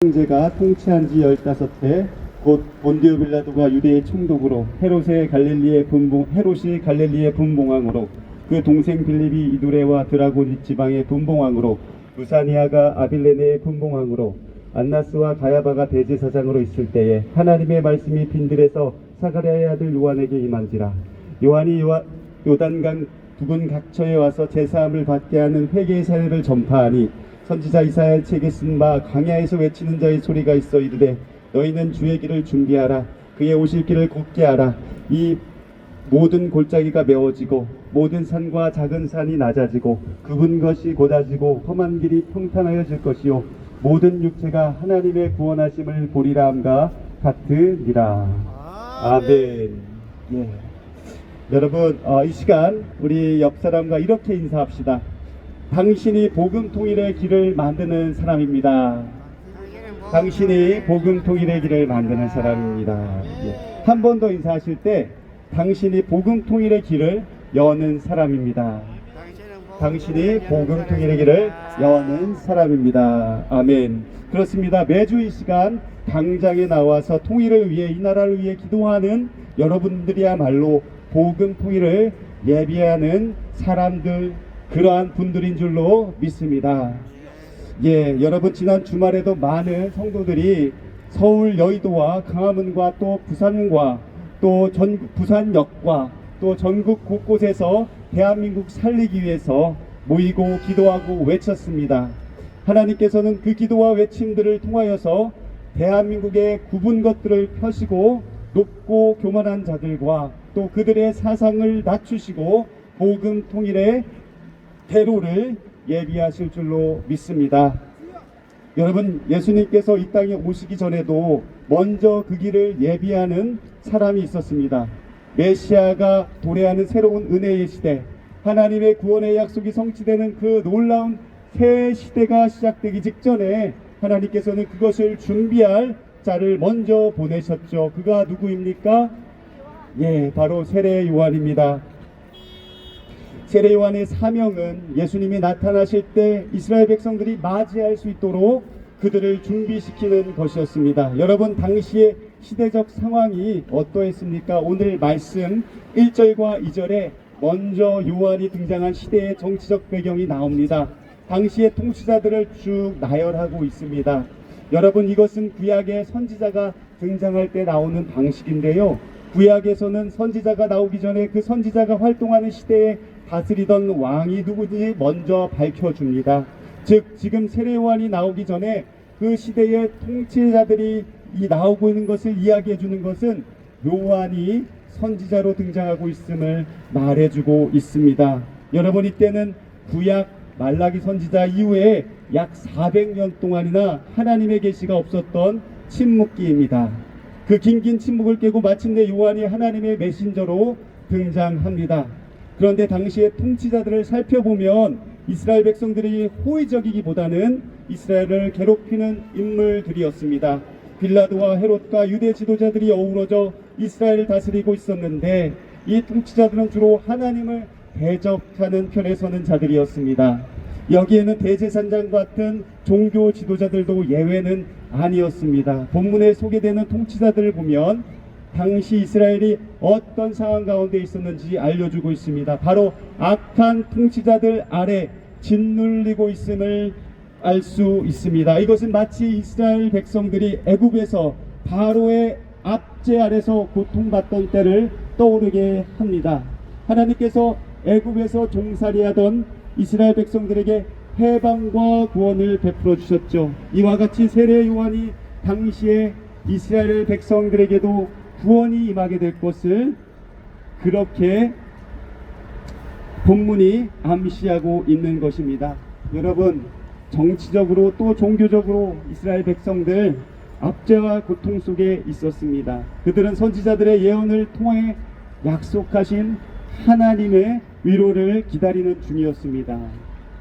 형제가 통치한 지 15해 곧 본디오 빌라도가 유대의 총독으로 헤롯이 갈릴리의 분봉왕으로 그 동생 빌립이 이두레와 드라곤 지방의 분봉왕으로 루사니아가 아빌레네의 분봉왕으로 안나스와 가야바가 대제사장으로 있을 때에 하나님의 말씀이 빈들에서 사가랴의 아들 요한에게 임한지라. 요한이 요단강 두근 각처에 와서 제사함을 받게 하는 회개의 사례를 전파하니 선지자 이사야의 책에 쓴 바 광야에서 외치는 자의 소리가 있어 이르되 너희는 주의 길을 준비하라. 그의 오실 길을 곧게 하라. 이 모든 골짜기가 메워지고 모든 산과 작은 산이 낮아지고 굽은 것이 곧아지고 험한 길이 평탄하여질 것이요 모든 육체가 하나님의 구원하심을 보리라 함과 같으니라. 아멘. 예. 여러분, 이 시간 우리 옆 사람과 이렇게 인사합시다. 당신이 복음 통일의 길을 만드는 사람입니다. 당신이 복음 통일의 길을 만드는 사람입니다. 예. 한 번 더 인사하실 때 당신이 복음 통일의 길을 여는 사람입니다. 당신이 복음 통일의 길을 여는 사람입니다. 아멘. 그렇습니다. 매주 이 시간 당장에 나와서 통일을 위해, 이 나라를 위해 기도하는 여러분들이야말로 복음 통일을 예비하는 사람들, 그러한 분들인 줄로 믿습니다. 예, 여러분 지난 주말에도 많은 성도들이 서울 여의도와 강화문과 또 부산과 또 부산역과 또 전국 곳곳에서 대한민국 살리기 위해서 모이고 기도하고 외쳤습니다. 하나님께서는 그 기도와 외침들을 통하여서 대한민국의 굽은 것들을 펴시고 높고 교만한 자들과 또 그들의 사상을 낮추시고 복음 통일의 대로를 예비하실 줄로 믿습니다. 여러분, 예수님께서 이 땅에 오시기 전에도 먼저 그 길을 예비하는 사람이 있었습니다. 메시아가 도래하는 새로운 은혜의 시대, 하나님의 구원의 약속이 성취되는 그 놀라운 새 시대가 시작되기 직전에 하나님께서는 그것을 준비할 자를 먼저 보내셨죠. 그가 누구입니까? 예, 바로 세례 요한입니다. 세례 요한의 사명은 예수님이 나타나실 때 이스라엘 백성들이 맞이할 수 있도록 그들을 준비시키는 것이었습니다. 여러분, 당시의 시대적 상황이 어떠했습니까? 오늘 말씀 1절과 2절에 먼저 요한이 등장한 시대의 정치적 배경이 나옵니다. 당시의 통치자들을 쭉 나열하고 있습니다. 여러분, 이것은 구약의 선지자가 등장할 때 나오는 방식인데요. 구약에서는 선지자가 나오기 전에 그 선지자가 활동하는 시대에 다스리던 왕이 누구인지 먼저 밝혀줍니다. 즉, 지금 세례 요한이 나오기 전에 그 시대의 통치자들이 나오고 있는 것을 이야기해 주는 것은 요한이 선지자로 등장하고 있음을 말해주고 있습니다. 여러분, 이때는 구약 말라기 선지자 이후에 약 400년 동안이나 하나님의 계시가 없었던 침묵기입니다. 그 긴긴 침묵을 깨고 마침내 요한이 하나님의 메신저로 등장합니다. 그런데 당시의 통치자들을 살펴보면 이스라엘 백성들이 호의적이기보다는 이스라엘을 괴롭히는 인물들이었습니다. 빌라도와 헤롯과 유대 지도자들이 어우러져 이스라엘을 다스리고 있었는데 이 통치자들은 주로 하나님을 대적하는 편에 서는 자들이었습니다. 여기에는 대제사장 같은 종교 지도자들도 예외는 아니었습니다. 본문에 소개되는 통치자들을 보면 당시 이스라엘이 어떤 상황 가운데 있었는지 알려주고 있습니다. 바로 악한 통치자들 아래 짓눌리고 있음을 알 수 있습니다. 이것은 마치 이스라엘 백성들이 애굽에서 바로의 압제 아래서 고통받던 때를 떠오르게 합니다. 하나님께서 애굽에서 종살이하던 이스라엘 백성들에게 해방과 구원을 베풀어 주셨죠. 이와 같이 세례 요한이 당시에 이스라엘 백성들에게도 구원이 임하게 될 것을 그렇게 본문이 암시하고 있는 것입니다. 여러분, 정치적으로 또 종교적으로 이스라엘 백성들 압제와 고통 속에 있었습니다. 그들은 선지자들의 예언을 통해 약속하신 하나님의 위로를 기다리는 중이었습니다.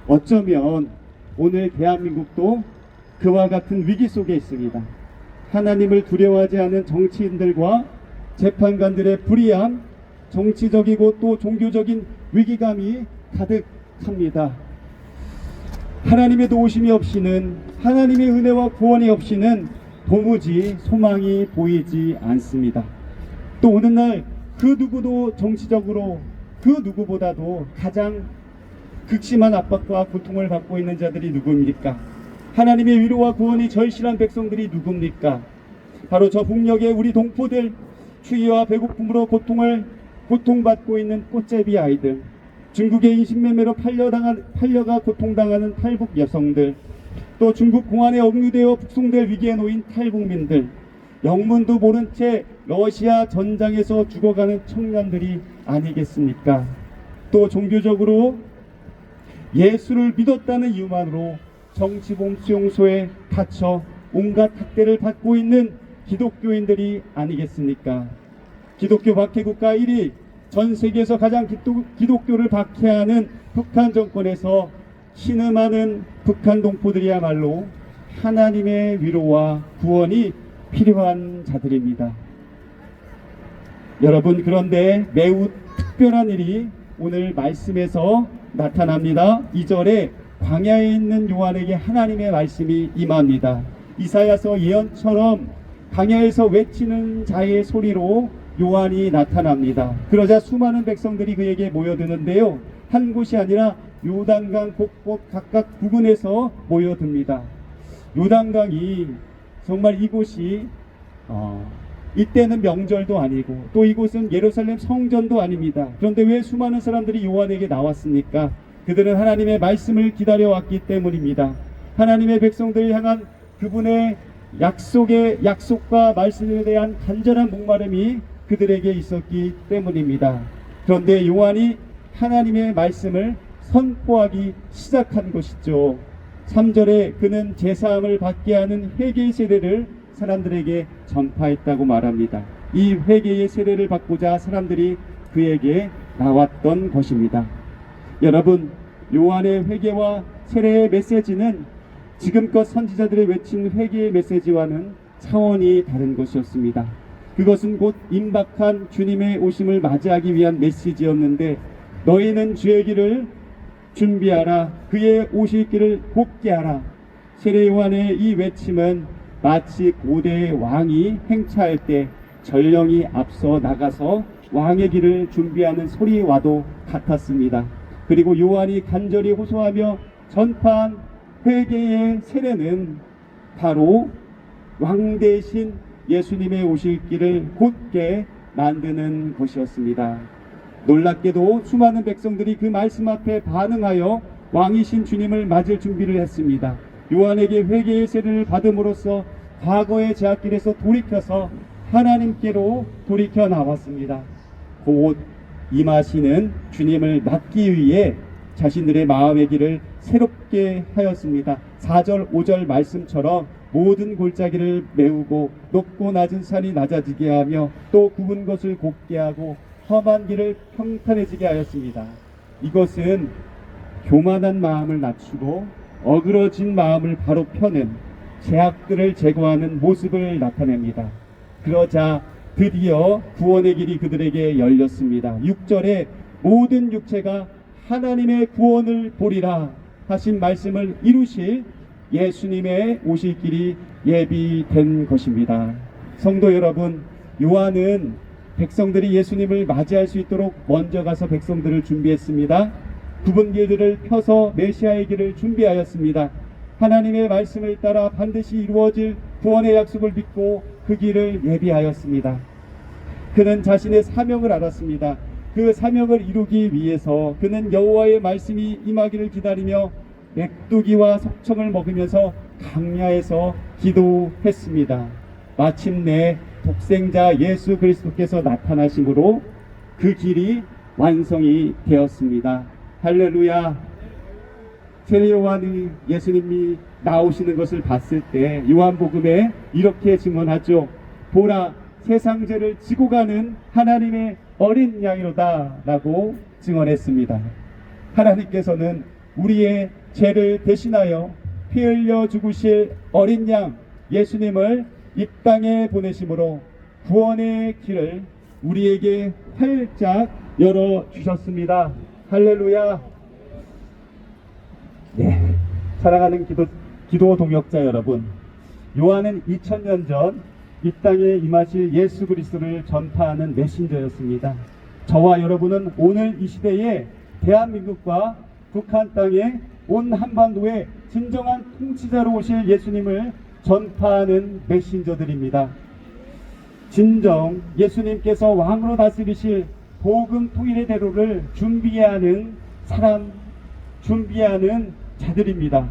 어쩌면 오늘 대한민국도 그와 같은 위기 속에 있습니다. 하나님을 두려워하지 않은 정치인들과 재판관들의 불의함, 정치적이고 또 종교적인 위기감이 가득합니다. 하나님의 도우심이 없이는, 하나님의 은혜와 구원이 없이는 도무지 소망이 보이지 않습니다. 또 오늘날 그 누구도 정치적으로 그 누구보다도 가장 극심한 압박과 고통을 받고 있는 자들이 누구입니까? 하나님의 위로와 구원이 절실한 백성들이 누굽니까? 바로 저 북녘의 우리 동포들, 추위와 배고픔으로 고통받고 있는 꽃제비 아이들, 중국의 인신매매로 팔려가 고통당하는 탈북 여성들, 또 중국 공안에 억류되어 북송될 위기에 놓인 탈북민들, 영문도 모른 채 러시아 전장에서 죽어가는 청년들이 아니겠습니까? 또 종교적으로 예수를 믿었다는 이유만으로 정치범 수용소에 갇혀 온갖 학대를 받고 있는 기독교인들이 아니겠습니까? 기독교 박해국가 1위, 전 세계에서 가장 기독교를 박해하는 북한 정권에서 신음하는 북한 동포들이야말로 하나님의 위로와 구원이 필요한 자들입니다. 여러분, 그런데 매우 특별한 일이 오늘 말씀에서 나타납니다. 2절에 광야에 있는 요한에게 하나님의 말씀이 임합니다. 이사야서 예언처럼 광야에서 외치는 자의 소리로 요한이 나타납니다. 그러자 수많은 백성들이 그에게 모여드는데요, 한 곳이 아니라 요단강 곳곳 각각 부근에서 모여듭니다. 요단강이 정말 이곳이 이때는 명절도 아니고 또 이곳은 예루살렘 성전도 아닙니다. 그런데 왜 수많은 사람들이 요한에게 나왔습니까? 그들은 하나님의 말씀을 기다려왔기 때문입니다. 하나님의 백성들을 향한 그분의 약속과 말씀에 대한 간절한 목마름이 그들에게 있었기 때문입니다. 그런데 요한이 하나님의 말씀을 선포하기 시작한 것이죠. 3절에 그는 제사함을 받게 하는 회개의 세례를 사람들에게 전파했다고 말합니다. 이 회개의 세례를 받고자 사람들이 그에게 나왔던 것입니다. 여러분, 요한의 회개와 세례의 메시지는 지금껏 선지자들이 외친 회개의 메시지와는 차원이 다른 것이었습니다. 그것은 곧 임박한 주님의 오심을 맞이하기 위한 메시지였는데, 너희는 주의 길을 준비하라, 그의 오실 길을 곱게 하라. 세례 요한의 이 외침은 마치 고대의 왕이 행차할 때 전령이 앞서 나가서 왕의 길을 준비하는 소리와도 같았습니다. 그리고 요한이 간절히 호소하며 전파한 회개의 세례는 바로 왕 대신 예수님의 오실 길을 곧게 만드는 것이었습니다. 놀랍게도 수많은 백성들이 그 말씀 앞에 반응하여 왕이신 주님을 맞을 준비를 했습니다. 요한에게 회개의 세례를 받음으로써 과거의 제약길에서 돌이켜서 하나님께로 돌이켜 나왔습니다. 곧 임하시는 주님을 맞기 위해 자신들의 마음의 길을 새롭게 하였습니다. 4절 5절 말씀처럼 모든 골짜기를 메우고 높고 낮은 산이 낮아지게 하며 또 굽은 것을 곱게 하고 험한 길을 평탄해지게 하였습니다. 이것은 교만한 마음을 낮추고 어그러진 마음을 바로 펴는, 제약들을 제거하는 모습을 나타냅니다. 그러자 드디어 구원의 길이 그들에게 열렸습니다. 6절에 모든 육체가 하나님의 구원을 보리라 하신 말씀을 이루실 예수님의 오실 길이 예비된 것입니다. 성도 여러분, 요한은 백성들이 예수님을 맞이할 수 있도록 먼저 가서 백성들을 준비했습니다. 굽은 길들을 펴서 메시아의 길을 준비하였습니다. 하나님의 말씀을 따라 반드시 이루어질 구원의 약속을 믿고 그 길을 예비하였습니다. 그는 자신의 사명을 알았습니다. 그 사명을 이루기 위해서 그는 여호와의 말씀이 임하기를 기다리며 맥두기와 석청을 먹으면서 강야에서 기도했습니다. 마침내 독생자 예수 그리스도께서 나타나심으로 그 길이 완성이 되었습니다. 할렐루야. 세례 요한이 예수님이 나오시는 것을 봤을 때 요한복음에 이렇게 증언하죠. 보라, 세상 죄를 지고 가는 하나님의 어린 양이로다 라고 증언했습니다. 하나님께서는 우리의 죄를 대신하여 피 흘려 죽으실 어린 양 예수님을 이 땅에 보내심으로 구원의 길을 우리에게 활짝 열어주셨습니다. 할렐루야. 네, 사랑하는 기도 동역자 여러분, 요한은 2000년 전 이 땅에 임하실 예수 그리스도를 전파하는 메신저였습니다. 저와 여러분은 오늘 이 시대에 대한민국과 북한 땅에 온 한반도에 진정한 통치자로 오실 예수님을 전파하는 메신저들입니다. 진정 예수님께서 왕으로 다스리실 복음 통일의 대로를 준비하는 자들입니다.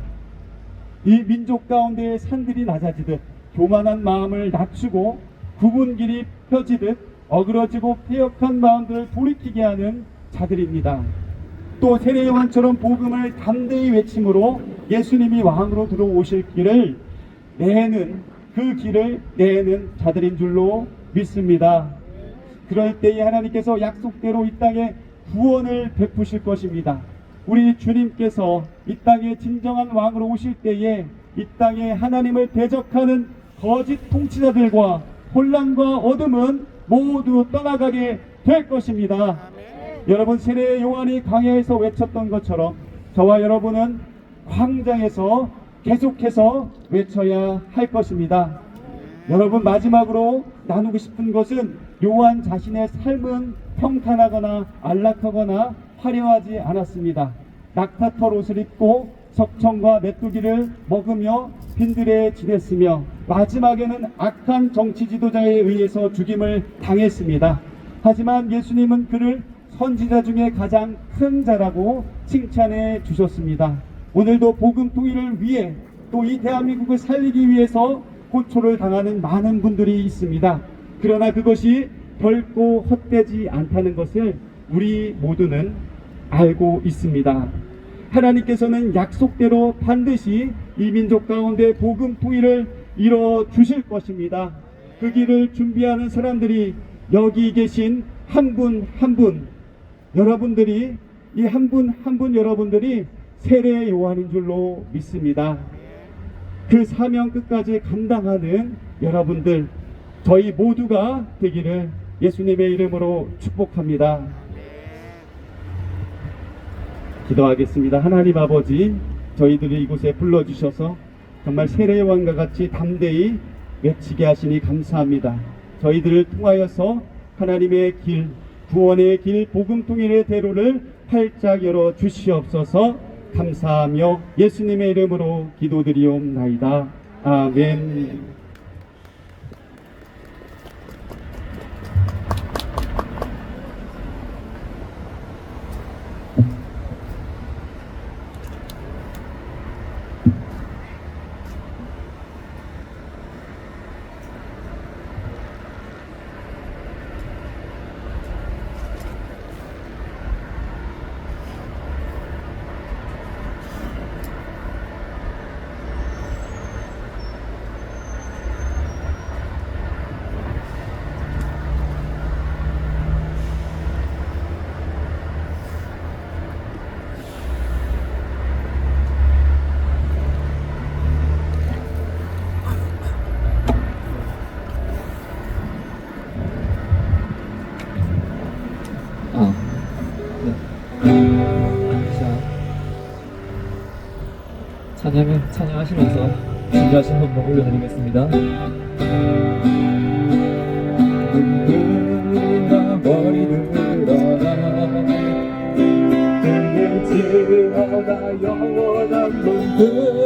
이 민족 가운데의 산들이 낮아지듯 교만한 마음을 낮추고 굽은 길이 펴지듯 어그러지고 패역한 마음들을 돌이키게 하는 자들입니다. 또 세례 요한처럼 복음을 담대히 외침으로 예수님이 왕으로 들어오실 길을 내는 자들인 줄로 믿습니다. 그럴 때에 하나님께서 약속대로 이 땅에 구원을 베푸실 것입니다. 우리 주님께서 이 땅에 진정한 왕으로 오실 때에 이 땅에 하나님을 대적하는 거짓 통치자들과 혼란과 어둠은 모두 떠나가게 될 것입니다. 여러분, 세례 요한이 광야에서 외쳤던 것처럼 저와 여러분은 광장에서 계속해서 외쳐야 할 것입니다. 여러분, 마지막으로 나누고 싶은 것은 요한 자신의 삶은 평탄하거나 안락하거나 화려하지 않았습니다. 낙타털 옷을 입고 석청과 메뚜기를 먹으며 빈들에 지냈으며 마지막에는 악한 정치 지도자에 의해서 죽임을 당했습니다. 하지만 예수님은 그를 선지자 중에 가장 큰 자라고 칭찬해 주셨습니다. 오늘도 복음 통일을 위해 또 이 대한민국을 살리기 위해서 고초를 당하는 많은 분들이 있습니다. 그러나 그것이 결코 헛되지 않다는 것을 우리 모두는 알고 있습니다. 하나님께서는 약속대로 반드시 이 민족 가운데 복음 통일을 이뤄 주실 것입니다. 그 길을 준비하는 사람들이 여기 계신 한 분 한 분 여러분들이, 이 한 분 한 분 여러분들이 세례 요한인 줄로 믿습니다. 그 사명 끝까지 감당하는 여러분들, 저희 모두가 되기를 예수님의 이름으로 축복합니다. 기도하겠습니다. 하나님 아버지, 저희들을 이곳에 불러주셔서 정말 세례요한과 같이 담대히 외치게 하시니 감사합니다. 저희들을 통하여서 하나님의 길, 구원의 길, 복음 통일의 대로를 활짝 열어 주시옵소서. 감사하며 예수님의 이름으로 기도드리옵나이다. 아멘. 찬양하시면서 준비하신 한번 올려드리겠습니다. 머리 들어라 등을 지어라 영원한 놈들